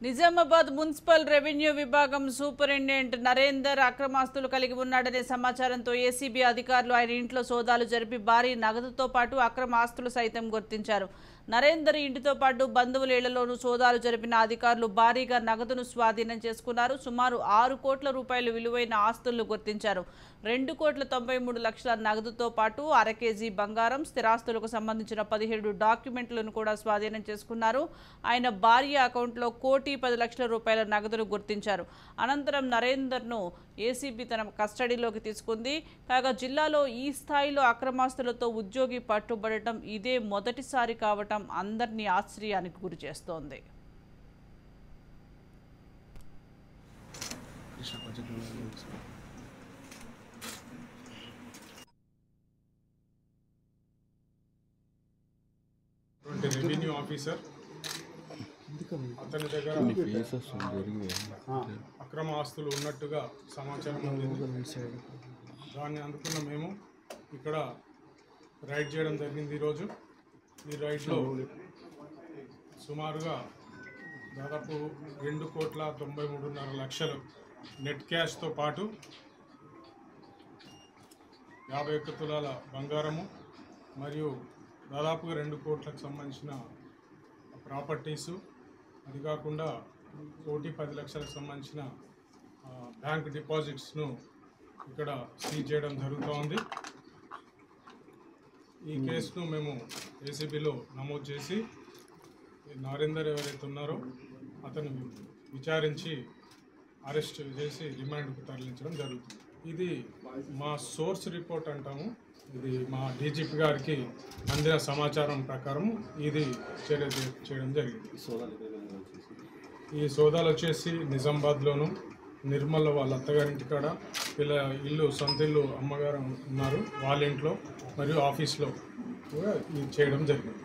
Nizamabad municipal revenue విభాగం superintendent Narender అక్రమాస్తులు కలిగి ఉన్నాడనే సమాచారంతో ఏసీబీ అధికారులు ఆయన ఇంట్లో సోదాలు జరిపి భారీ నగదుతో పాటు అక్రమ ఆస్తులు సైతం గుర్తించారు. నరేందర్ ఇంటితో పాటు బంధువుల ఇళ్లలోనూ సోదాలు జరిపిన అధికారులు భారీగా నగదును స్వాధీనం చేసుకున్నారు. సుమారు 6 కోట్ల రూపాయల విలువైన ఆస్తులను గుర్తించారు. 2,93,00,000 నగదుతో పాటు 1/2 కేజీ బంగారం, స్థిరాస్తులకు సంబంధించిన 17 డాక్యుమెంట్లను కూడా స్వాధీనం చేసుకున్నారు. ఆయన భార్య అకౌంట్లో 1,10,00,000 రూపాయల నగదును గుర్తించారు. అనంతరం నరేందర్ను ఏసీబీ తన కస్టడీలోకి తీసుకుంది. కాగా జిల్లాలో ఈ స్థాయిలో అక్రమాస్తులతో ఉద్యోగి పట్టుబడటం ఇదే మొదటిసారి కావటం అందరినీ ఆశ్చర్యానికి గురి చేస్తోంది. రెవెన్యూ ఆఫీసర్ అతని దగ్గర అక్రమ ఆస్తులు ఉన్నట్టుగా సమాచారం అందింది. దాన్ని అందుకున్న మేము ఇక్కడ రైడ్ చేయడం జరిగింది. ఈరోజు ఈ రైడ్లో సుమారుగా దాదాపు 2,93,00,000 నెట్ క్యాష్తో పాటు 51 తులాల బంగారము మరియు దాదాపుగా 2 కోట్లకు సంబంధించిన ప్రాపర్టీసు, అది కాకుండా 1,10,00,000కు సంబంధించిన బ్యాంక్ డిపాజిట్స్ను ఇక్కడ సీజ్ చేయడం జరుగుతూ ఉంది. ఈ కేసును మేము ఏసీబీలో నమోదు చేసి నరేందర్ ఎవరైతే ఉన్నారో అతను విచారించి అరెస్ట్ చేసి రిమాండ్కు తరలించడం జరుగుతుంది. ఇది మా సోర్స్ రిపోర్ట్ అంటాము. ఇది మా డీజీపీ గారికి అందిన సమాచారం ప్రకారం ఇది చర్య చేయడం జరిగింది. ఈ సోదాలు వచ్చేసి నిజామాబాద్లోను, నిర్మల్లో వాళ్ళ అత్తగారింటి కాడ, వీళ్ళ ఇల్లు సొంత ఇల్లు అమ్మగారు ఉన్నారు వాళ్ళ ఇంట్లో, మరియు ఆఫీస్లో కూడా ఇది చేయడం జరిగింది.